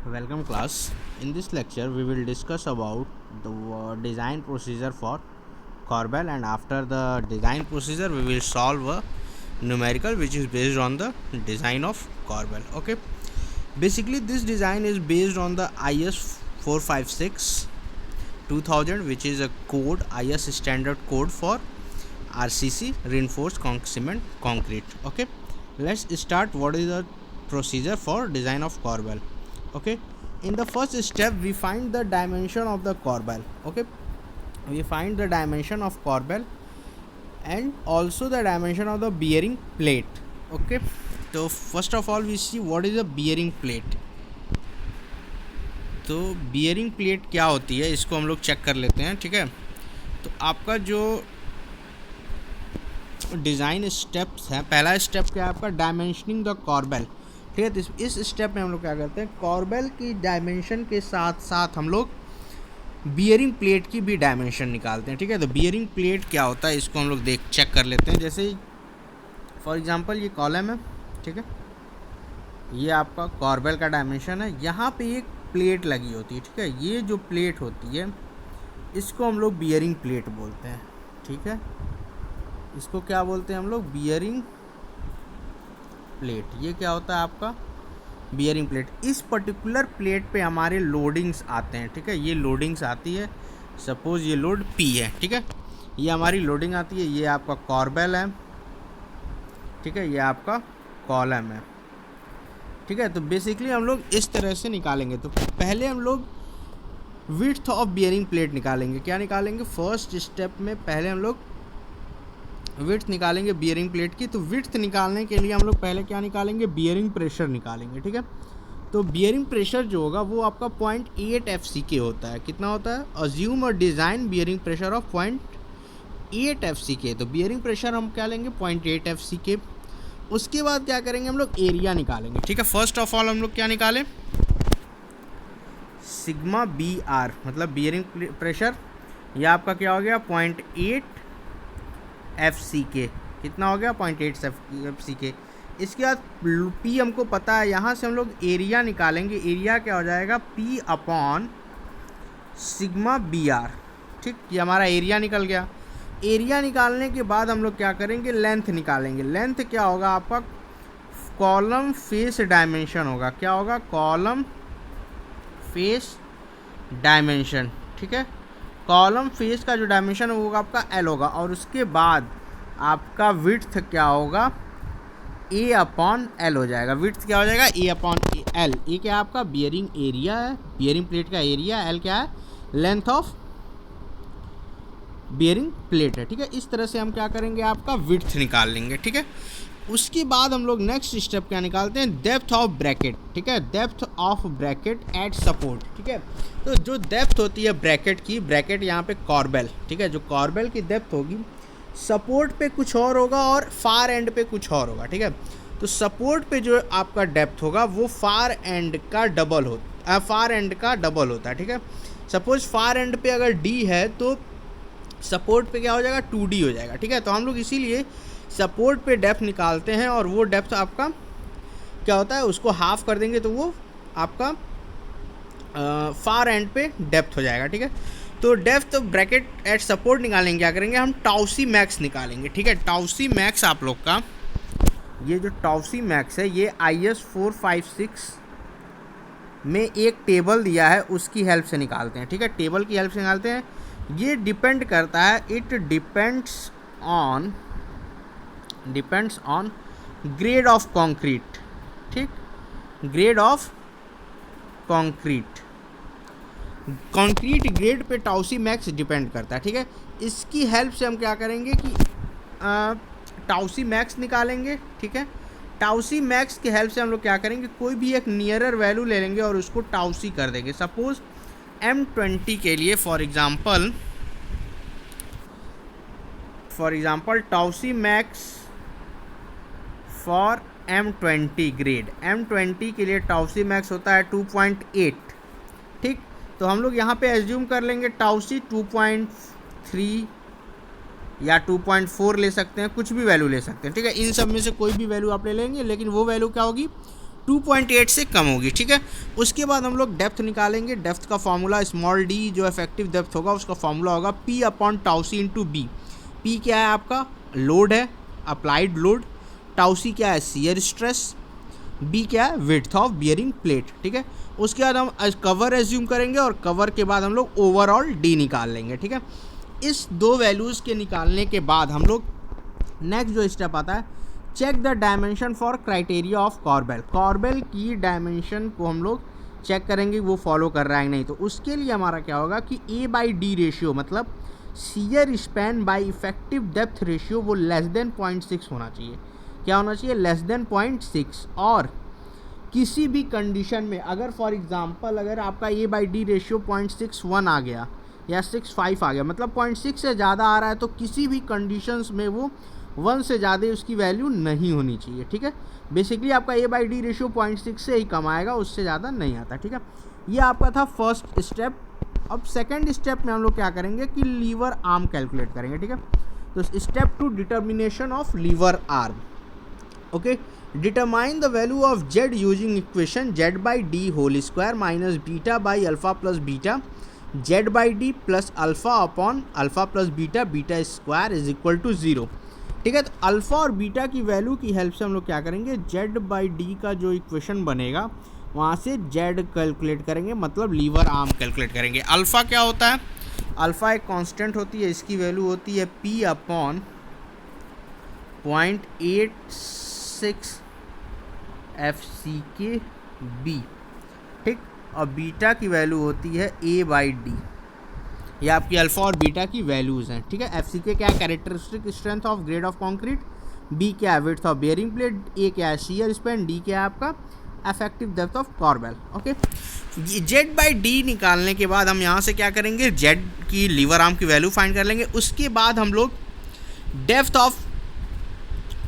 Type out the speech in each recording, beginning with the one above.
Welcome class. In this lecture we will discuss about the design procedure for Corbel, and after the design procedure we will solve a numerical which is based on the design of Corbel. Okay. Basically this design is based on the IS 456 2000, which is a code, IS standard code for RCC, reinforced cement concrete. Okay. Let's start. What is the procedure for design of Corbel? Okay, in the first step we find the dimension of the corbel. Okay, we find the dimension of corbel and also the dimension of the bearing plate. Okay, so first of all we see what is a bearing plate. तो bearing plate क्या होती है इसको हम लोग check कर लेते हैं. ठीक है, तो आपका जो डिज़ाइन स्टेप्स है, पहला स्टेप क्या है आपका, डायमेंशनिंग द कॉर्बेल. ठीक है, तो इस स्टेप में हम लोग क्या करते हैं, कॉर्बेल की डायमेंशन के साथ साथ हम लोग बियरिंग प्लेट की भी डायमेंशन निकालते हैं. ठीक है, तो बियरिंग प्लेट क्या होता है इसको हम लोग चेक कर लेते हैं. जैसे फॉर एग्जांपल ये कॉलम है. ठीक है, ये आपका कॉर्बेल का डायमेंशन है. यहाँ पे एक प्लेट लगी होती है. ठीक है, ये जो प्लेट होती है इसको हम लोग बियरिंग प्लेट बोलते हैं. ठीक है, इसको क्या बोलते हैं हम लोग, बियरिंग प्लेट. ये क्या होता है आपका बियरिंग प्लेट. इस पर्टिकुलर प्लेट पे हमारे लोडिंग्स आते हैं. ठीक है, ये लोडिंग्स आती है. सपोज ये लोड P है. ठीक है, ये हमारी लोडिंग आती है. ये आपका कॉर्बेल है. ठीक है, ये आपका कॉलम है. ठीक है, तो बेसिकली हम लोग इस तरह से निकालेंगे. तो पहले हम लोग विड्थ ऑफ बियरिंग प्लेट निकालेंगे. क्या निकालेंगे, फर्स्ट स्टेप में पहले हम लोग विड्थ निकालेंगे बियरिंग प्लेट की. तो विड्थ निकालने के लिए हम लोग पहले क्या निकालेंगे, बियरिंग प्रेशर निकालेंगे. ठीक है, तो बियरिंग प्रेशर जो होगा वो आपका 0.8 FCK होता है. कितना होता है, assume a design bearing pressure of 0.8 FCK. तो बियरिंग प्रेशर हम क्या लेंगे, 0.8 FCK. उसके बाद क्या करेंगे, हम लोग एरिया निकालेंगे. ठीक है, फर्स्ट ऑफ ऑल हम लोग क्या निकालें, सिग्मा BR मतलब बियरिंग प्रेशर. यह आपका क्या हो गया, 0.8 FCK. कितना हो गया, 0.8 FCK. इसके बाद P हमको पता है. यहाँ से हम लोग एरिया निकालेंगे. एरिया क्या हो जाएगा, P अपॉन सिग्मा BR. ठीक, ये हमारा एरिया निकल गया. एरिया निकालने के बाद हम लोग क्या करेंगे, लेंथ निकालेंगे. लेंथ क्या होगा आपका, कॉलम फेस डायमेंशन होगा. क्या होगा, कॉलम फेस डायमेंशन. ठीक है, कॉलम फेस का जो डायमेंशन है वो आपका L होगा. और उसके बाद आपका विड्थ क्या होगा, A अपॉन L हो जाएगा. विड्थ क्या हो जाएगा, A अपॉन L. ये क्या आपका बियरिंग एरिया है, बियरिंग प्लेट का एरिया. L क्या है, लेंथ ऑफ बियरिंग प्लेट है. ठीक है, इस तरह से हम क्या करेंगे, आपका विड्थ निकाल लेंगे. ठीक है, उसके बाद हम लोग नेक्स्ट स्टेप क्या निकालते हैं, डेप्थ ऑफ ब्रैकेट. ठीक है, depth of bracket eight support. ठीक है, तो जो डेप्थ होती है ब्रैकेट की, ब्रैकेट यहाँ पे कॉर्बेल. ठीक है, जो कॉर्बेल की डेप्थ होगी, सपोर्ट पे कुछ और होगा और फार एंड पे कुछ और होगा. ठीक है, तो सपोर्ट पे जो आपका डेप्थ होगा वो फार एंड का डबल होता है. ठीक है, सपोज फार एंड पे अगर D है तो सपोर्ट पे क्या हो जाएगा, 2D हो जाएगा. ठीक है, तो हम लोग इसीलिए सपोर्ट पे डेप्थ निकालते हैं और वो डेप्थ आपका क्या होता है, उसको हाफ कर देंगे तो वो आपका फार एंड पे डेप्थ हो जाएगा. ठीक है, तो डेप्थ ब्रैकेट एट सपोर्ट निकालेंगे. क्या करेंगे, हम टाउसी मैक्स निकालेंगे. ठीक है, टाउसी मैक्स आप लोग का, ये जो टाउसी मैक्स है ये IS 456 में एक टेबल दिया है, उसकी हेल्प से निकालते हैं. ठीक है, टेबल की हेल्प से निकालते हैं. ये डिपेंड करता है, it depends on grade of concrete. ठीक, ग्रेड ऑफ कंक्रीट ग्रेड पे टाउसी मैक्स डिपेंड करता है. ठीक है, इसकी हेल्प से हम क्या करेंगे कि टाउसी मैक्स निकालेंगे. ठीक है, टाउसी मैक्स की हेल्प से हम लोग क्या करेंगे, कोई भी एक नियरर वैल्यू ले लेंगे और उसको टाउसी कर देंगे. सपोज M20 के लिए for example टाउसी max for M20 grade. M20 के लिए टाउसी मैक्स होता है 2.8. ठीक, तो हम लोग यहाँ पे एज्यूम कर लेंगे टाउसी 2.3 या 2.4 ले सकते हैं, कुछ भी वैल्यू ले सकते हैं. ठीक है, इन सब में से कोई भी वैल्यू आप ले लेंगे, लेकिन वो वैल्यू क्या होगी, 2.8 से कम होगी, ठीक है। उसके बाद हम लोग डेप्थ निकालेंगे। डेप्थ का फॉर्मूला स्मॉल डी जो इफेक्टिव डेप्थ होगा उसका फॉर्मूला होगा P अपॉन टाउ सी इंटू बी। P क्या है आपका लोड है, अप्लाइड लोड। टाउ सी क्या है शियर स्ट्रेस। बी क्या है विड्थ ऑफ बियरिंग प्लेट, ठीक है। उसके बाद हम कवर एज्यूम करेंगे और कवर के बाद हम लोग ओवरऑल डी निकाल लेंगे, ठीक है। इस दो वैल्यूज़ के निकालने के बाद हम लोग नेक्स्ट जो स्टेप आता है, check the dimension for criteria of corbel. Corbel की डायमेंशन को हम लोग चेक करेंगे वो फॉलो कर रहा है नहीं। तो उसके लिए हमारा क्या होगा कि A/D रेशियो मतलब shear span bye effective depth ratio वो लेस देन 0.6 होना चाहिए। क्या होना चाहिए लेस देन 0.6। और किसी भी कंडीशन में अगर फॉर एग्जांपल अगर आपका A/D रेशियो 0.61 आ गया या 65 आ गया मतलब 0.6 से ज़्यादा आ रहा है तो किसी भी कंडीशंस में वो 1 से ज़्यादा उसकी वैल्यू नहीं होनी चाहिए, ठीक है। बेसिकली आपका A/D रेशियो 0.6 से ही कम आएगा, उससे ज़्यादा नहीं आता, ठीक है। ये आपका था फर्स्ट स्टेप। अब सेकंड स्टेप में हम लोग क्या करेंगे कि लीवर आर्म कैलकुलेट करेंगे, ठीक है। तो step 2 determination of lever arm. Okay, determine the value of Z using equation Z/D whole square minus beta by alpha plus beta Z/D plus alpha upon alpha plus beta beta square is equal to 0, ठीक है। तो alpha और beta की value की help से हम लोग क्या करेंगे Z/D का जो इक्वेशन बनेगा वहाँ से Z कैलकुलेट करेंगे, मतलब लीवर आर्म कैलकुलेट करेंगे। अल्फ़ा क्या होता है, अल्फ़ा एक कांस्टेंट होती है, इसकी वैल्यू होती है P अपॉन 0.86 FCKB, ठीक। और बीटा की वैल्यू होती है A/D। ये आपकी अल्फ़ा और बीटा की वैल्यूज़ हैं, ठीक है। FCK क्या है characteristic strength of grade of concrete, B क्या है width of bearing plate, A क्या है शियर स्पैन, D क्या है आपका effective depth of corbel. Okay, Z/D निकालने के बाद हम यहाँ से क्या करेंगे Z की लीवर आर्म की वैल्यू फाइंड कर लेंगे। उसके बाद हम लोग depth of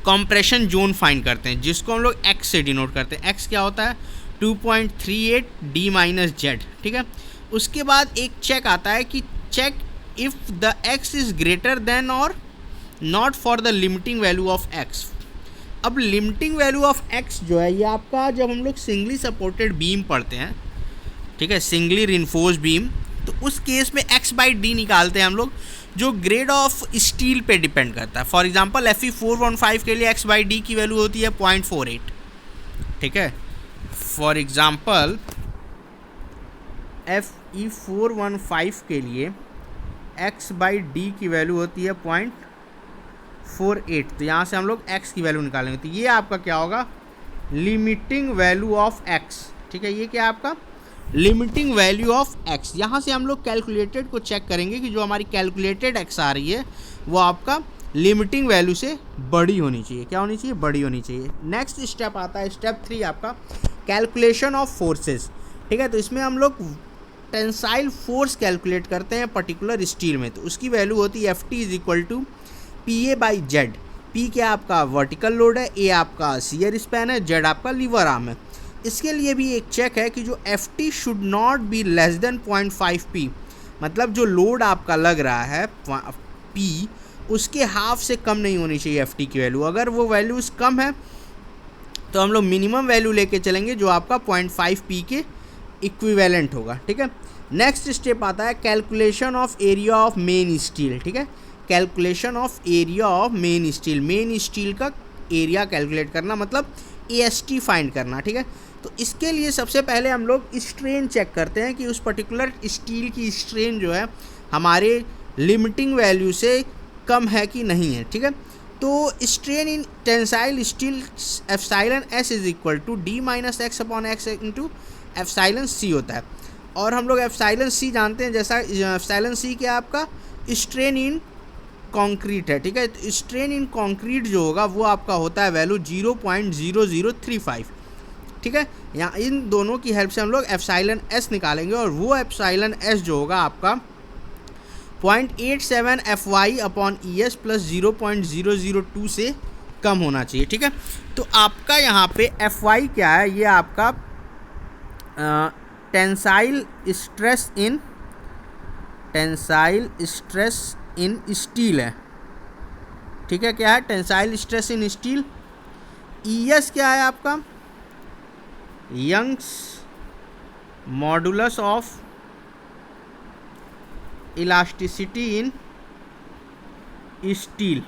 compression zone find करते हैं जिसको हम लोग X से डिनोट करते हैं। X क्या होता है 2.38 D माइनस Z, ठीक है। उसके बाद एक चेक आता है कि check if the X is greater than or not for the limiting value of X। अब लिमिटिंग वैल्यू ऑफ X जो है ये आपका जब हम लोग सिंगली सपोर्टेड बीम पढ़ते हैं, ठीक है, सिंगली रिइंफोर्स्ड बीम, तो उस केस में X/D निकालते हैं हम लोग जो ग्रेड ऑफ स्टील पे डिपेंड करता है। फॉर एग्जांपल Fe415 के लिए X/D की वैल्यू होती है 0.48, ठीक है। फॉर एग्जांपल Fe415 के लिए X/D की वैल्यू होती है 0.48। तो यहाँ से हम लोग X की वैल्यू निकालेंगे। तो ये आपका क्या होगा लिमिटिंग वैल्यू ऑफ X, ठीक है। ये क्या आपका लिमिटिंग वैल्यू ऑफ X। यहाँ से हम लोग कैलकुलेटेड को चेक करेंगे कि जो हमारी कैलकुलेटेड X आ रही है वो आपका लिमिटिंग वैल्यू से बड़ी होनी चाहिए। क्या होनी चाहिए बड़ी होनी चाहिए। नेक्स्ट स्टेप आता है स्टेप 3 आपका कैलकुलेशन ऑफ फोर्सेस, ठीक है। तो इसमें हम लोग टेंसाइल फोर्स कैलकुलेट करते हैं पर्टिकुलर स्टील में। तो उसकी वैल्यू होती है Ft is equal to PA/Z। P क्या आपका वर्टिकल लोड है, A आपका शियर स्पैन है, Z आपका लीवर आर्म है। इसके लिए भी एक चेक है कि जो Ft should not be less than 0.5 P, मतलब जो लोड आपका लग रहा है P उसके हाफ से कम नहीं होनी चाहिए Ft की वैल्यू। अगर वो वैल्यूज़ कम है तो हम लोग मिनिमम वैल्यू लेके चलेंगे जो आपका 0.5 P के इक्विवेलेंट होगा, ठीक है। नेक्स्ट स्टेप आता है calculation of area of main steel, ठीक है। Calculation of area of main steel, main steel का एरिया कैलकुलेट करना मतलब AST फाइंड करना, ठीक है। तो इसके लिए सबसे पहले हम लोग स्ट्रेन चेक करते हैं कि उस पर्टिकुलर स्टील की स्ट्रेन जो है हमारे लिमिटिंग वैल्यू से कम है कि नहीं है, ठीक है। तो strain in tensile steel epsilon S is equal to D minus X upon X into epsilon C होता है। और हम लोग एप्सिलॉन C जानते हैं, जैसा एप्सिलॉन C क्या आपका स्ट्रेन इन कंक्रीट है, ठीक है। तो स्ट्रेन इन कंक्रीट जो होगा वो आपका होता है वैल्यू 0.0035, ठीक है। यहाँ इन दोनों की हेल्प से हम लोग एप्सिलॉन S निकालेंगे और वो एप्सिलॉन S जो होगा आपका 0.87 Fy अपॉन ES प्लस 0.002 से कम होना चाहिए, ठीक है। तो आपका यहाँ पे Fy क्या है, ये आपका टेंसाइल स्ट्रेस इन स्टील है, ठीक है। क्या है tensile stress in steel. ES क्या है आपका Young's modulus of elasticity in steel,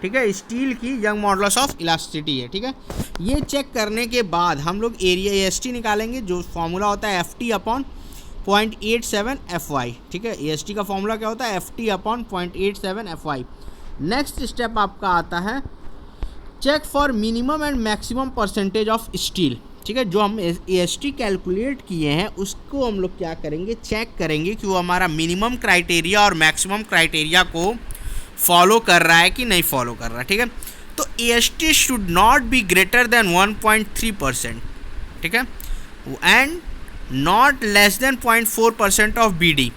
ठीक है, स्टील की यंग मॉडुलस ऑफ इलास्टिसिटी है, ठीक है। ये चेक करने के बाद हम लोग एरिया AST निकालेंगे, जो फॉर्मूला होता है FT अपॉन 0.87 FY, ठीक है। AST का फॉर्मूला क्या होता है, FT upon 0.87 FY। Next step आपका आता है check for minimum and maximum percentage of steel, ठीक है। जो हम AST कैलकुलेट किए हैं उसको हम लोग क्या करेंगे, चेक करेंगे कि वो हमारा मिनिमम क्राइटेरिया और मैक्सिमम क्राइटेरिया को फॉलो कर रहा है कि नहीं फॉलो कर रहा है, ठीक है। तो AST should not be greater than 1.3%, ठीक है, and not less than 0.4% of BD।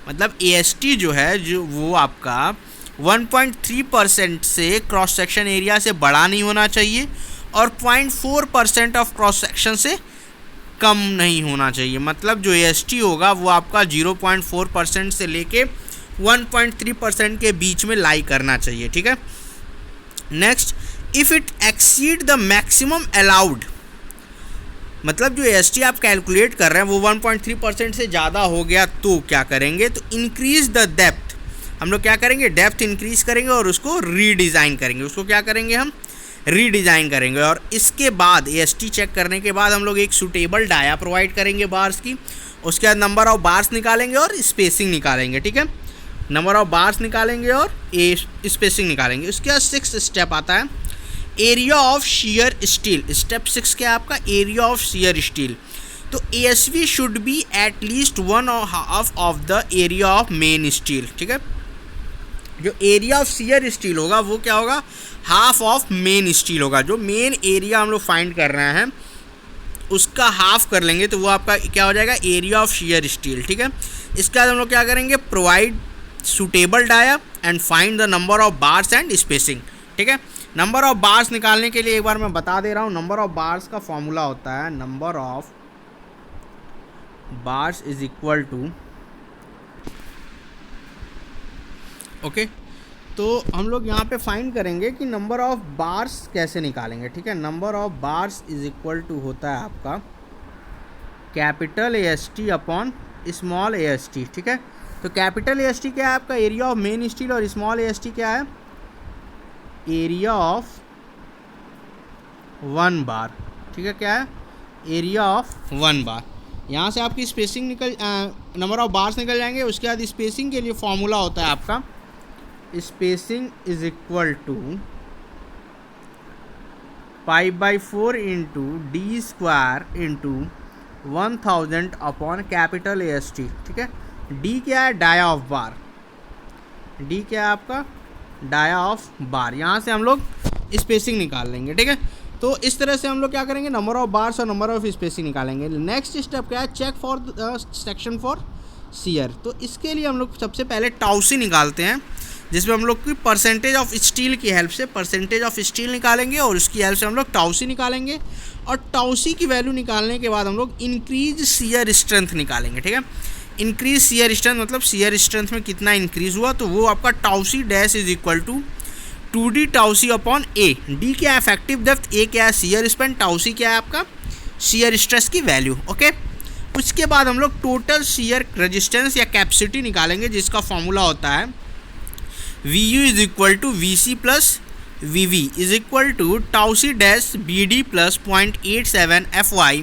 मतलब AST जो है जो वो आपका 1.3% से क्रॉस सेक्शन एरिया से बड़ा नहीं होना चाहिए और 0.4% ऑफ क्रॉस सेक्शन से कम नहीं होना चाहिए। मतलब जो AST होगा वो आपका 0.4% से लेके 1.3% के बीच में लाई करना चाहिए, ठीक है। Next, if it exceed the maximum allowed, मतलब जो AST आप कैलकुलेट कर रहे हैं वो 1.3% से ज़्यादा हो गया तो क्या करेंगे, तो इंक्रीज द डेप्थ। हम लोग क्या करेंगे, डेप्थ इंक्रीज करेंगे और उसको रीडिज़ाइन करेंगे। उसको क्या करेंगे, हम रीडिज़ाइन करेंगे। और इसके बाद AST चेक करने के बाद हम लोग एक सूटेबल डाया प्रोवाइड करेंगे बार्स की। उसके बाद नंबर ऑफ बार्स निकालेंगे और स्पेसिंग निकालेंगे, ठीक है। नंबर ऑफ बार्स निकालेंगे और स्पेसिंग निकालेंगे। उसके बाद 6th स्टेप आता है area of shear steel. Step 6 क्या है आपका, एरिया ऑफ शियर स्टील। तो ASV should be at least 1/2 of the area of main steel, ठीक है। जो एरिया ऑफ शियर स्टील होगा वो क्या होगा, हाफ ऑफ मेन स्टील होगा। जो मेन एरिया हम लोग फाइंड कर रहे हैं उसका हाफ कर लेंगे तो वो आपका क्या हो जाएगा, एरिया ऑफ शियर स्टील, ठीक है। इसके बाद हम लोग क्या करेंगे, provide suitable dia and find the number of bars and spacing, ठीक है। नंबर ऑफ बार्स निकालने के लिए एक बार मैं बता दे रहा हूँ। नंबर ऑफ बार्स का फॉर्मूला होता है number of bars is equal to, okay. तो हम लोग यहाँ पे फाइंड करेंगे कि नंबर ऑफ बार्स कैसे निकालेंगे, ठीक है। Number of bars is equal to होता है आपका capital AST upon small AST, ठीक है। तो कैपिटल AST क्या है आपका, एरिया ऑफ मेन स्टील, और स्मॉल AST क्या है, एरिया ऑफ 1 बार, ठीक है। क्या है, एरिया ऑफ 1 बार। यहाँ से आपकी स्पेसिंग नंबर ऑफ बार्स निकल जाएंगे। उसके बाद स्पेसिंग के लिए फॉर्मूला होता है आपका spacing is equal to π/4 into D² into 1000 upon capital AST, ठीक है। D क्या है, डाया ऑफ बार। D क्या है आपका, डाया ऑफ बार। यहाँ से हम लोग स्पेसिंग निकाल लेंगे, ठीक है। तो इस तरह से हम लोग क्या करेंगे, नंबर ऑफ बार्स और नंबर ऑफ स्पेसिंग निकालेंगे। नेक्स्ट स्टेप क्या है, check for section for shear. तो इसके लिए हम लोग सबसे पहले टाउसी निकालते हैं, जिसमें हम लोग की परसेंटेज ऑफ स्टील की हेल्प से परसेंटेज ऑफ स्टील निकालेंगे और उसकी हेल्प से हम लोग टाउसी निकालेंगे। और टाउसी की वैल्यू निकालने के बाद हम लोग इंक्रीज शियर स्ट्रेंथ निकालेंगे, ठीक है। इंक्रीज शियर स्ट्रेंथ मतलब शियर स्ट्रेंथ में कितना इंक्रीज हुआ, तो वो आपका tau c dash is equal to 2D tau c upon A। D क्या है, इफेक्टिव डेप्थ, A क्या है, शियर स्पैन, टाउसी क्या है आपका, शियर स्ट्रेस की वैल्यू, ओके। उसके बाद हम लोग टोटल शियर रेजिस्टेंस या कैपेसिटी निकालेंगे, जिसका फॉर्मूला होता है VU is equal to VC plus VV is equal to tau c dash BD plus 0.87 FY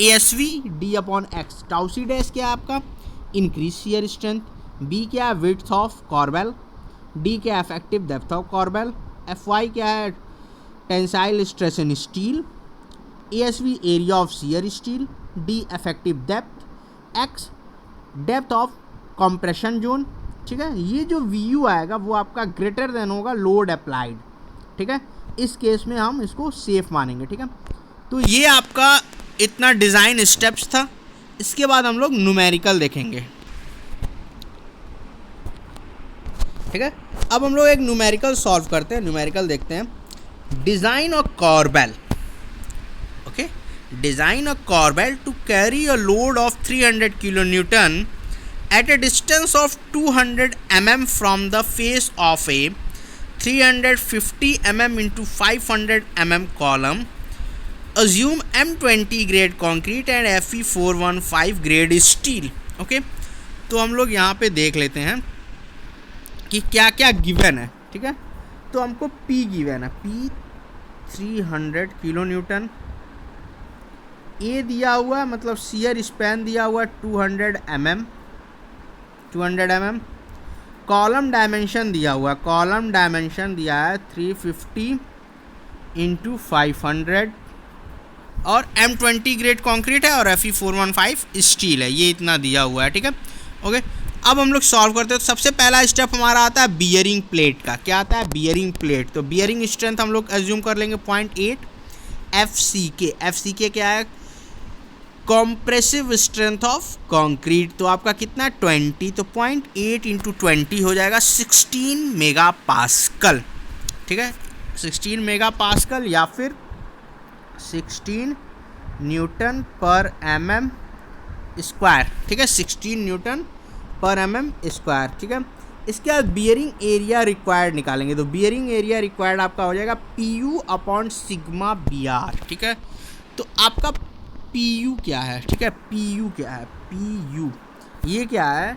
ASV D upon X। Tau c dash क्या है आपका, इंक्रीज शियर स्ट्रेंथ, B क्या है, विड्थ ऑफ कॉर्बेल, D क्या है, effective depth of corbel, FY क्या है, tensile stress in steel, ASV area of shear steel, D effective depth, X depth of compression zone, ठीक है। ये जो VU आएगा वो आपका ग्रेटर देन होगा लोड अप्लाइड, ठीक है। इस केस में हम इसको सेफ मानेंगे, ठीक है। तो ये आपका इतना डिज़ाइन स्टेप्स था। इसके बाद हम लोग न्यूमेरिकल देखेंगे, ठीक है। अब हम लोग एक न्यूमेरिकल सॉल्व करते हैं। न्यूमेरिकल देखते हैं, design of corbel, okay. Design of corbel to carry a load of 300 kN at a distance of 200 mm from the face of a 350 mm into 500 mm column assume M20 grade concrete and Fe415 grade steel. Okay, तो हम लोग यहाँ पे देख लेते हैं कि क्या क्या गिवन है। ठीक है, तो हमको P गिवन है, P 300 किलो न्यूटन, ए दिया हुआ है मतलब शियर स्पैन दिया हुआ 200 mm, कॉलम डायमेंशन दिया हुआ है, कॉलम डायमेंशन दिया है 350 इंटू 500 और M20 ग्रेड कॉन्क्रीट है और Fe415 स्टील है, ये इतना दिया हुआ है। ठीक है, ओके, अब हम लोग सॉल्व करते हैं। तो सबसे पहला स्टेप हमारा आता है बियरिंग प्लेट का। क्या आता है? Bearing plate. तो बियरिंग स्ट्रेंथ हम लोग एज्यूम कर लेंगे 0.8 FCK। FCK क्या है? Compressive strength of concrete. तो आपका कितना 20, तो 0.8 इंटू 20 हो जाएगा 16 मेगा पास्कल। ठीक है, 16 मेगा पास्कल या फिर 16 न्यूटन पर mm स्क्वायर। ठीक है, 16 न्यूटन पर mm स्क्वायर। ठीक है, इसके बाद बियरिंग एरिया रिक्वायर्ड निकालेंगे। तो बियरिंग एरिया रिक्वायर्ड आपका हो जाएगा PU अपॉन सिग्मा BR। ठीक है, तो आपका PU क्या है? ठीक है, PU क्या है? PU ये क्या है?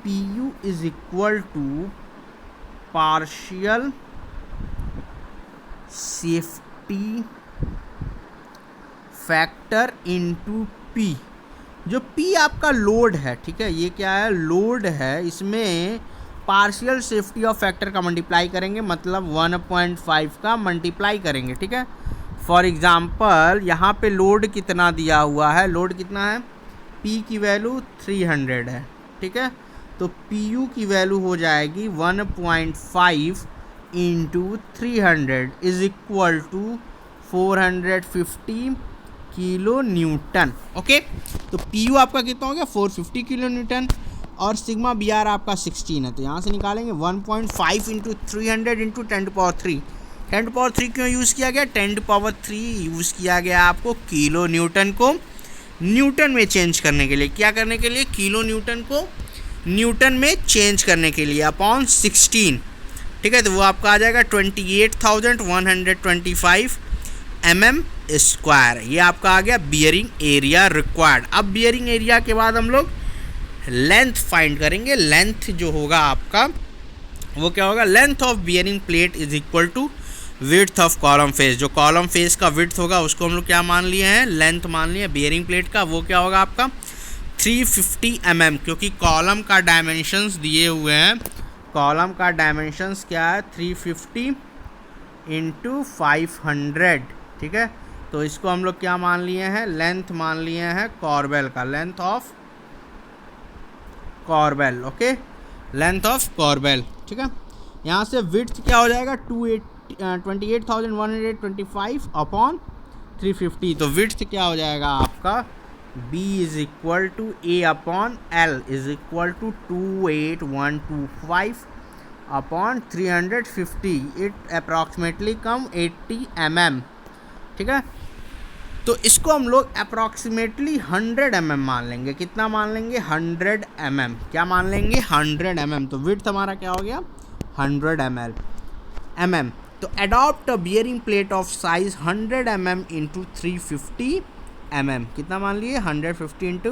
PU is equal to partial safety factor into P। जो P आपका लोड है, ठीक है, ये क्या है? लोड है। इसमें पार्शियल सेफ्टी ऑफ फैक्टर का मल्टीप्लाई करेंगे, मतलब 1.5 का मल्टीप्लाई करेंगे। ठीक है, फॉर एग्जाम्पल यहाँ पे लोड कितना दिया हुआ है? लोड कितना है? P की वैल्यू 300 है। ठीक है, तो PU की वैल्यू हो जाएगी 1.5 into 300 is equal to 450 kilo newton. Okay, तो PU आपका कितना हो गया? 450 किलो न्यूटन और सिग्मा BR आपका 16 है। तो यहाँ से निकालेंगे 1.5 इंटू 300 इंटू 10⁻³ 10⁻³ क्यों यूज़ किया गया? 10⁻³ यूज़ किया गया आपको किलो न्यूटन को न्यूटन में चेंज करने के लिए। क्या करने के लिए? किलो न्यूटन को न्यूटन में चेंज करने के लिए अपॉन 16। ठीक है, तो वो आपका आ जाएगा 28,125 mm स्क्वायर। ये आपका आ गया बियरिंग एरिया रिक्वायर्ड। अब बियरिंग एरिया के बाद हम लोग लेंथ फाइंड करेंगे। लेंथ जो होगा आपका वो क्या होगा? Length of bearing plate is equal to width of column face. जो कॉलम फेस का विड्थ होगा उसको हम लोग क्या मान लिए हैं? लेंथ मान लिए बियरिंग प्लेट का। वो क्या होगा आपका? 350 mm, क्योंकि कॉलम का डायमेंशंस दिए हुए हैं। कॉलम का डायमेंशंस क्या है? 350 इंटू 500। ठीक है, तो इसको हम लोग क्या मान लिए हैं? लेंथ मान लिए हैं कॉर्बेल का, length of corbel. Okay, length of corbel. ठीक है, यहाँ से विड्थ क्या हो जाएगा? 28,125 अपॉन 350। तो विड्थ क्या हो जाएगा आपका? B is equal to A upon L is equal to 28,125 upon 350। It approximately come 80 mm। ठीक है, तो इसको हम लोग अप्रॉक्सीमेटली 100 mm मान लेंगे। कितना मान लेंगे? 100 mm। क्या मान लेंगे? 100 mm। तो विड्थ हमारा क्या हो गया? 100 mm। तो adopt a bearing plate of size 100 mm into 350 mm। कितना मान लिए? 150 इंटू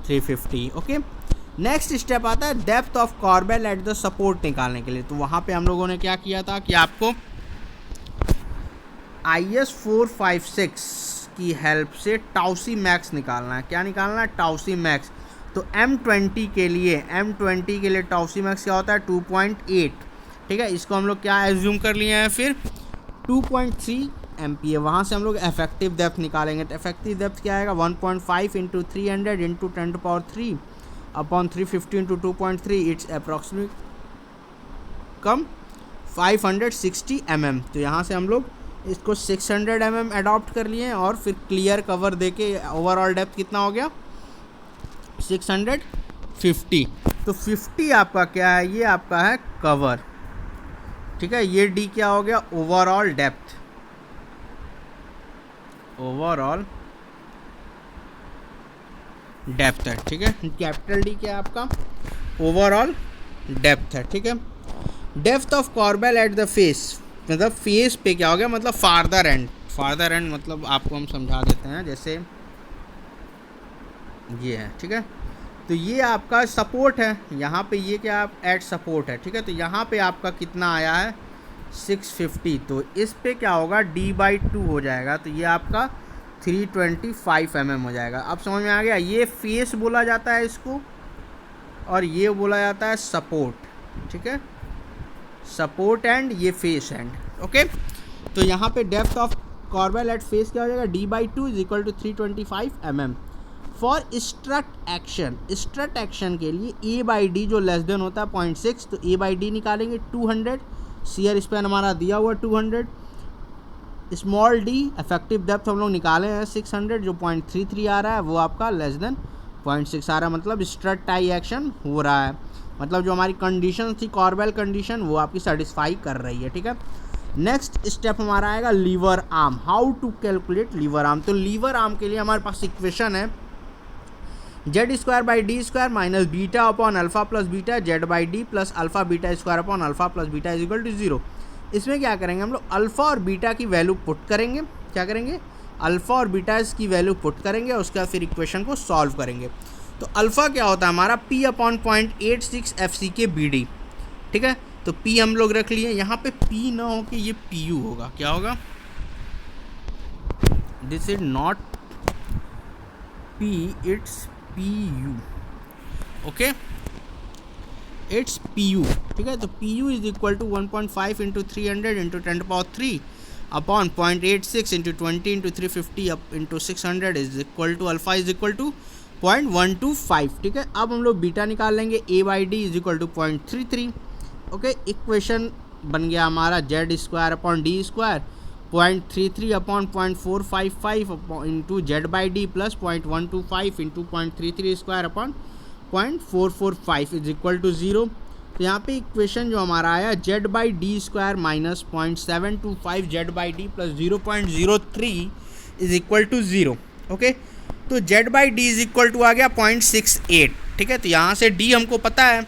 350। ओके, नेक्स्ट स्टेप आता है depth of corbel at the support निकालने के लिए। तो वहाँ पे हम लोगों ने क्या किया था कि आपको IS 456 की हेल्प से टाउसी मैक्स निकालना है। क्या निकालना है? टाउसी मैक्स। तो M20 के लिए टाउसी मैक्स क्या होता है? 2.8। ठीक है, इसको हम लोग क्या एज्यूम कर लिए हैं? फिर 2.3 MPa। वहाँ से हम लोग इफेक्टिव डेप्थ निकालेंगे। तो इफेक्टिव डेप्थ क्या आएगा? 1.5 into 300 into 10⁻³ upon 350 into 2.3। It's approximate come 560 mm। तो यहाँ से हम लोग इसको 600 mm अडॉप्ट कर लिए हैं और फिर क्लियर कवर देके ओवरऑल डेप्थ कितना हो गया? 650। तो 50 आपका क्या है? ये आपका है कवर। ठीक है, ये D क्या हो गया? Overall depth. ओवरऑल डेप्थ है। ठीक है, कैपिटल D क्या है आपका? ओवरऑल डेप्थ है। ठीक है, depth of corbel at the face, मतलब फेस पे क्या हो गया? मतलब फार्दर एंड, फार्दर एंड मतलब आपको हम समझा देते हैं, जैसे ये है, ठीक है। तो ये आपका सपोर्ट है, यहाँ पे ये क्या एट सपोर्ट है, ठीक है। तो यहाँ पे आपका कितना आया है 650, तो इस पे क्या होगा d/2 हो जाएगा, तो ये आपका 325 mm हो जाएगा। अब समझ में आ गया, ये फेस बोला जाता है इसको और ये बोला जाता है सपोर्ट, ठीक है, सपोर्ट एंड ये फेस एंड, ओके। तो यहाँ पे depth of corbel at face क्या हो जाएगा d/2 = 325 mm। For strut action, strut action के लिए a/d जो लेस देन होता है 0.6, तो a/d निकालेंगे 200, शियर स्पैन हमारा दिया हुआ 200, स्मॉल d इफेक्टिव डेप्थ हम लोग निकाले हैं 600 जो 0.33 आ रहा है, वो आपका लेस देन 0.6 आ रहा है, मतलब स्ट्रट टाई एक्शन हो रहा है, मतलब जो हमारी कंडीशन थी कॉर्बेल कंडीशन वो आपकी सेटिस्फाई कर रही है, ठीक है। नेक्स्ट स्टेप हमारा आएगा lever arm, how to calculate lever arm. तो लीवर आर्म के लिए हमारे पास इक्वेशन है z² - d² - beta upon alpha plus beta z/d plus alpha beta square upon alpha plus beta equal to 0। इसमें क्या करेंगे हम लोग अल्फा और बीटा की वैल्यू पुट करेंगे, क्या करेंगे अल्फा और बीटा की वैल्यू पुट करेंगे, उसके बाद फिर इक्वेशन को सॉल्व करेंगे। तो अल्फा क्या होता है हमारा p/0.86 FC के BD, ठीक है। तो p हम लोग रख लिए, यहाँ पे p ना हो कि ये pu होगा, क्या होगा, this is not p, it's pu, okay, it's pu, ठीक है। तो pu इज इक्वल टू 1.5 × 300 × 10³ अपॉन 0.86 × 20 × 350 × 600 is equal to alpha is equal to 0.125, ठीक है। अब हम लोग बीटा निकाल लेंगे, a/d is equal to 0.33, okay. Equation बन गया हमारा z² अपॉन d² 0.33 अपॉन 0.455 into z/d plus 0.125 into 0.33² upon 0.445 is equal to 0। तो यहाँ पे इक्वेशन जो हमारा आया z/d² minus 0.725 z/d plus 0.03 is equal to 0, okay. तो z/d इज इक्वल टू आ गया 0.68, ठीक है। तो यहाँ से d हमको पता है,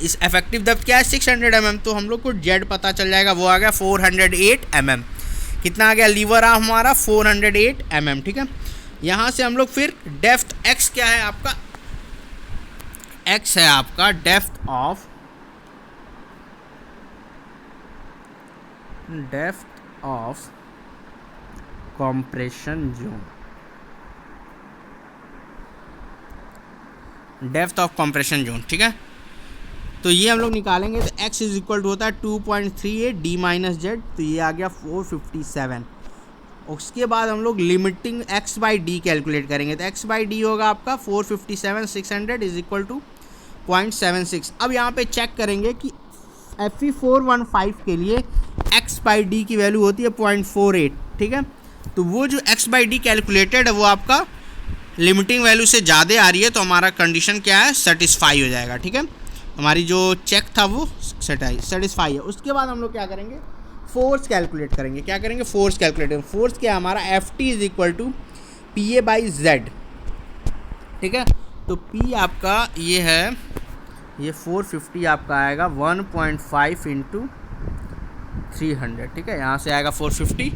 इस इफेक्टिव डेप्थ क्या है 600 mm, तो हम लोग को z पता चल जाएगा, वो आ गया 408 mm। कितना आ गया लीवर आर्म हमारा 408 mm, ठीक है। यहाँ से हम लोग फिर डेप्थ x क्या है आपका, x है आपका depth of compression zone, depth of compression zone, ठीक है। तो ये हम लोग निकालेंगे, तो x इज इक्वल टू होता है 2.38 d माइनस जेड, तो ये आ गया 457। उसके बाद हम लोग लिमिटिंग x/d कैलकुलेट करेंगे, तो x/d होगा आपका 457 600 इज इक्वल टू 0.76। अब यहाँ पे चेक करेंगे कि Fe415 के लिए x/d की वैल्यू होती है 0.48, ठीक है। तो वो जो x/d कैलकुलेटेड है वो आपका लिमिटिंग वैल्यू से ज़्यादा आ रही है, तो हमारा कंडीशन क्या है सेटिस्फाई हो जाएगा, ठीक है। हमारी जो चेक था वो सेटिस्फाई है। उसके बाद हम लोग क्या करेंगे फोर्स कैलकुलेट करेंगे, क्या करेंगे फोर्स कैलकुलेट करेंगे। फोर्स क्या है हमारा Ft is equal to PA/Z, ठीक है। तो P आपका ये है, ये 450 आपका आएगा 1.5 × 300, ठीक है। यहाँ से आएगा 450,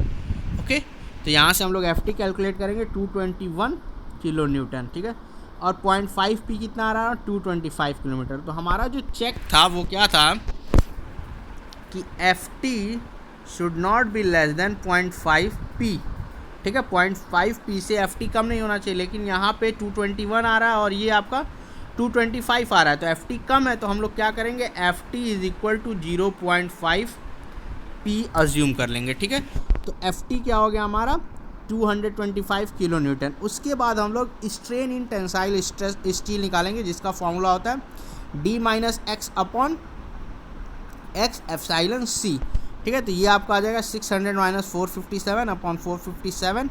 ओके। तो यहाँ से हम लोग Ft कैलकुलेट करेंगे 221 किलो न्यूटन, ठीक है। और 0.5 P कितना आ रहा है 225 किलोमीटर। तो हमारा जो चेक था वो क्या था कि Ft should not be less than 0.5 P, ठीक है। 0.5 P से Ft कम नहीं होना चाहिए, लेकिन यहाँ पे 221 आ रहा है और ये आपका 225 आ रहा है, तो Ft कम है, तो हम लोग क्या करेंगे Ft is equal to 0.5 P assume कर लेंगे, ठीक है। तो Ft क्या हो गया हमारा 225 किलो न्यूटन। उसके बाद हम लोग स्ट्रेन इन टेंसाइल स्टील निकालेंगे, जिसका फॉर्मूला होता है d minus x upon x epsilon c, ठीक है। तो ये आपका आ जाएगा 600 माइनस 457 अपॉन 457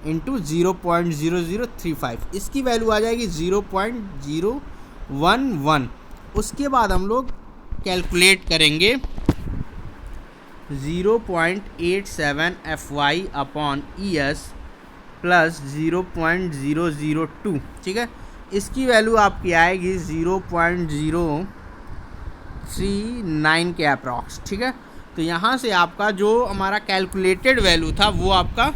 इंटू 0.0035, इसकी वैल्यू आ जाएगी 0.011। उसके बाद हम लोग कैलकुलेट करेंगे 0.87 Fy अपॉन ES प्लस 0.002, ठीक है। इसकी वैल्यू आपकी आएगी 0.039 के अप्रॉक्स, ठीक है। तो यहाँ से आपका जो हमारा कैलकुलेटेड वैल्यू था वो आपका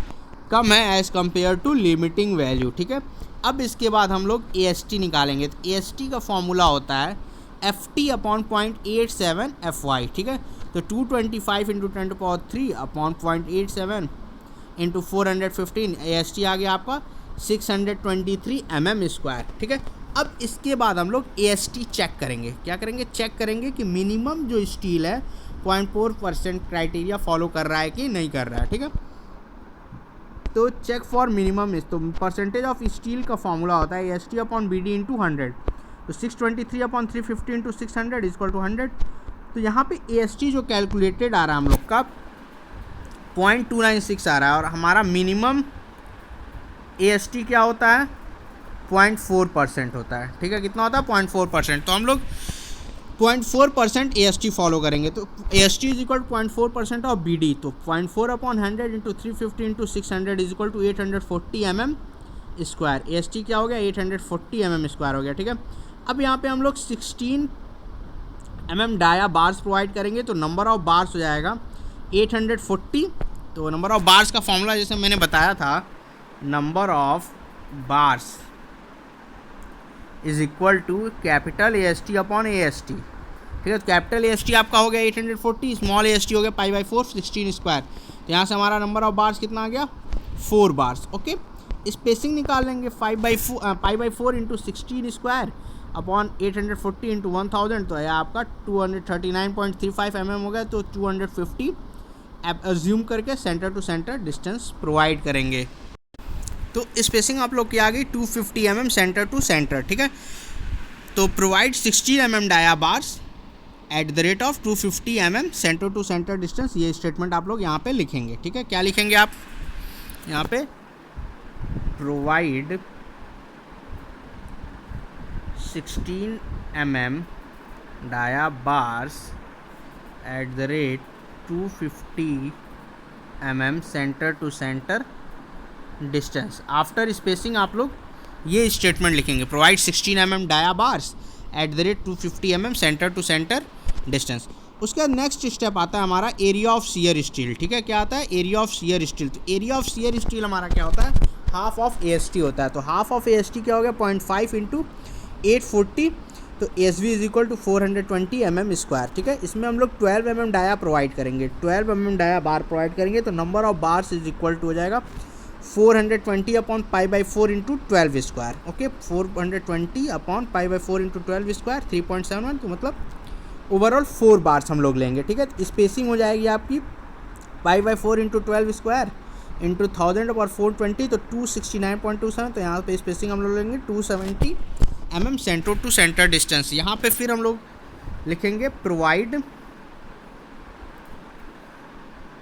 कम है as compare to limiting value, ठीक है। अब इसके बाद हम लोग AST निकालेंगे। तो AST का फॉर्मूला होता है FT अपॉन 0.87 FY, ठीक है। तो 225 इंटू 10³ अपॉन 0.87 इंटू 415 AST आ गया आपका 623 mm², ठीक है। अब इसके बाद हम लोग AST चेक करेंगे। क्या करेंगे? चेक करेंगे कि मिनिमम जो स्टील है 0.4% क्राइटेरिया फॉलो कर रहा है कि नहीं कर रहा है, ठीक है। तो चेक फॉर मिनिमम इस, तो परसेंटेज ऑफ स्टील का फॉर्मूला होता है AST अपॉन BD इंटू 100। तो 623 अपॉन 350 इंटू 600 इक्वल टू 100। तो यहाँ पे AST जो कैलकुलेटेड आ रहा है हम लोग का 0.296 आ रहा है, और हमारा मिनिमम AST क्या होता है? 0.4% होता है, ठीक है। कितना होता है? 0.4%। तो हम लोग 0.4% AST फॉलो करेंगे। तो AST is equal to 0.4% of BD। तो 0.4 upon 100 into 350 into 600 is equal to 840 mm²। AST क्या हो गया? 840 mm² हो गया, ठीक है। अब यहाँ पे हम लोग 16 mm डाया बार्स प्रोवाइड करेंगे, तो नंबर ऑफ बार्स हो जाएगा 840। तो नंबर ऑफ बार्स का फॉर्मूला जैसे मैंने बताया था, number of bars is equal to capital AST upon AST, ठीक है। तो कैपिटल AST आपका हो गया 840, स्मॉल AST हो गया π/4 16²। तो यहाँ से हमारा नंबर ऑफ बार्स कितना आ गया? 4 बार्स, ओके। स्पेसिंग निकाल लेंगे π/4 इंटू 16² अपॉन 840 इंटू 1000, तो यह आपका 239.35 mm हो गया। तो 250 एज्यूम करके centre to centre distance provide करेंगे। तो स्पेसिंग आप लोग की आ गई 250 mm सेंटर टू सेंटर, ठीक है। तो provide 16 mm dia bars at the rate of 250 mm centre to centre distance. ये स्टेटमेंट आप लोग यहाँ पे लिखेंगे, ठीक है। क्या लिखेंगे आप यहाँ पे? Provide 16 mm dia bars at the rate 250 mm centre to centre distance. After spacing आप लोग ये स्टेटमेंट लिखेंगे, provide 16 mm dia bars at the rate 250 mm centre to centre distance. उसके बाद नेक्स्ट स्टेप आता है हमारा एरिया ऑफ शियर स्टील, ठीक है। क्या आता है? Area of shear steel. तो एरिया ऑफ शियर स्टील हमारा क्या होता है? हाफ ऑफ AST होता है। तो हाफ ऑफ AST क्या हो गया? 0.5 इंटू 840। तो ASV is equal to 420 mm², ठीक है। इसमें हम लोग 12 mm डाया प्रोवाइड करेंगे, 12 mm डाया बार प्रोवाइड करेंगे। तो number of bars is equal to हो जाएगा 420 upon π/4 into 12², okay. 420 upon π/4 into 12² 3.71। तो मतलब ओवरऑल 4 बार्स हम लोग लेंगे, ठीक है। स्पेसिंग हो जाएगी आपकी π/4 इंटू 12² इंटू 1000 और 420, तो 269.27। तो यहाँ पे स्पेसिंग हम लोग लेंगे 270 mm centre to centre distance. यहाँ पे फिर हम लोग लिखेंगे provide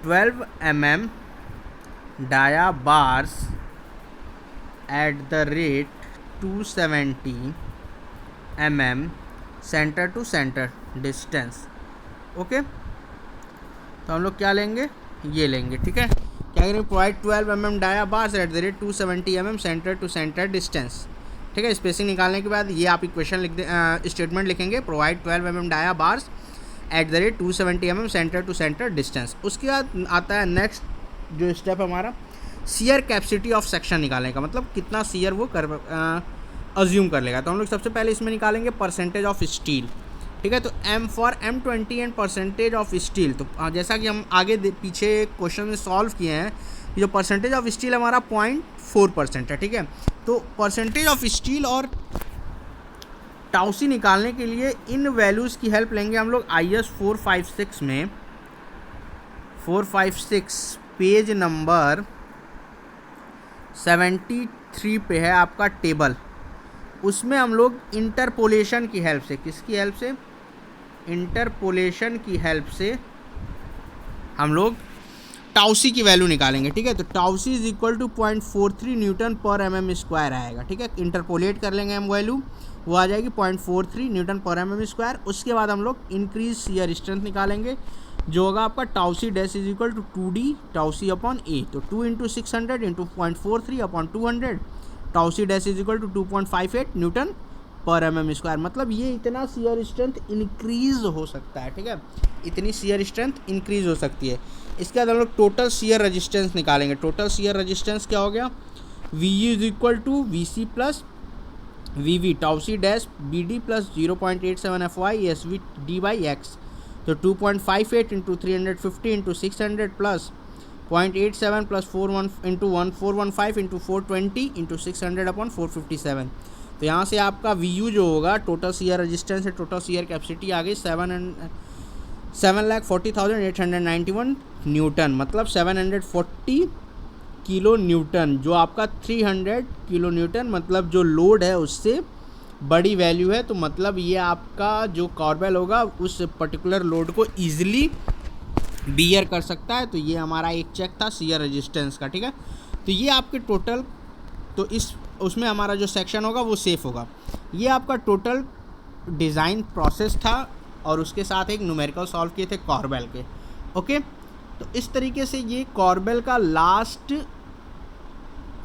12 mm dia bars at the rate 270 mm centre to centre distance, okay. तो हम लोग क्या लेंगे? ये लेंगे, ठीक है। क्या करेंगे? Provide 12 mm dia bars at the rate 270 mm centre to centre distance, ठीक है। स्पेसिंग निकालने के बाद ये आप इक्वेशन लिख स्टेटमेंट लिखेंगे, provide 12 mm dia bars at the rate 270 mm centre to centre distance. उसके बाद आता है नेक्स्ट जो स्टेप हमारा शियर कैपेसिटी ऑफ सेक्शन निकालने का, मतलब कितना शियर वो अज्यूम कर लेगा। तो हम लोग सबसे पहले इसमें निकालेंगे परसेंटेज ऑफ स्टील, ठीक है। तो M for M20 and percentage of steel. तो जैसा कि हम आगे पीछे क्वेश्चन में सॉल्व किए हैं, जो परसेंटेज ऑफ स्टील हमारा 0.4% है, ठीक है। तो परसेंटेज ऑफ स्टील और टाउसी निकालने के लिए इन वैल्यूज़ की हेल्प लेंगे हम लोग। IS 456 में 456 पेज नंबर 73 पे है आपका टेबल। उसमें हम लोग इंटरपोलेशन की हेल्प से, किसकी हेल्प से? इंटरपोलेशन की हेल्प से हम लोग टाउसी की वैल्यू निकालेंगे, ठीक है। तो tau c is equal to 0.43 newton per mm² आएगा, ठीक है। इंटरपोलेट कर लेंगे हम वैल्यू, वो आ जाएगी 0.43 न्यूटन पर mm²। उसके बाद हम लोग इंक्रीज शियर स्ट्रेंथ निकालेंगे, जो होगा आपका tau c dash is equal to 2D tau c upon A। तो 2 into 600 into 0.43 upon 200, tau c dash is equal to 2.58 newton per mm², मतलब ये इतना शियर स्ट्रेंथ इंक्रीज हो सकता है, ठीक है, इतनी शियर स्ट्रेंथ इंक्रीज हो सकती है। इसके बाद हम लोग टोटल शियर रेजिस्टेंस निकालेंगे। टोटल शियर रेजिस्टेंस क्या हो गया, V is equal to V C plus V V tau C dash B D plus 0.87 F Y S V D by X. तो 2.58 into 350 into 600 plus 0.87 plus 41 into 1415 into 420 into 600 upon 457। तो यहाँ से आपका V U जो होगा total shear resistance है, total shear capacity आ गई 7,40,891 Newton, मतलब 740 किलो न्यूटन, जो आपका 300 किलो न्यूटन, मतलब जो लोड है उससे बड़ी वैल्यू है। तो मतलब ये आपका जो कॉर्बेल होगा उस पर्टिकुलर लोड को ईजिली बियर कर सकता है। तो ये हमारा एक चेक था शियर रेजिस्टेंस का, ठीक है। तो ये आपके टोटल, तो इस उसमें हमारा जो सेक्शन होगा वो सेफ होगा। ये आपका टोटल डिज़ाइन प्रोसेस था और उसके साथ एक न्यूमेरिकल सॉल्व किए थे कॉर्बेल के। ओके, तो इस तरीके से ये कॉर्बेल का लास्ट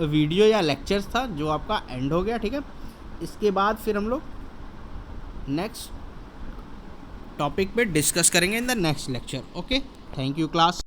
वीडियो या लेक्चर्स था जो आपका एंड हो गया, ठीक है। इसके बाद फिर हम लोग नेक्स्ट टॉपिक पे डिस्कस करेंगे in the next lecture. Okay, thank you class.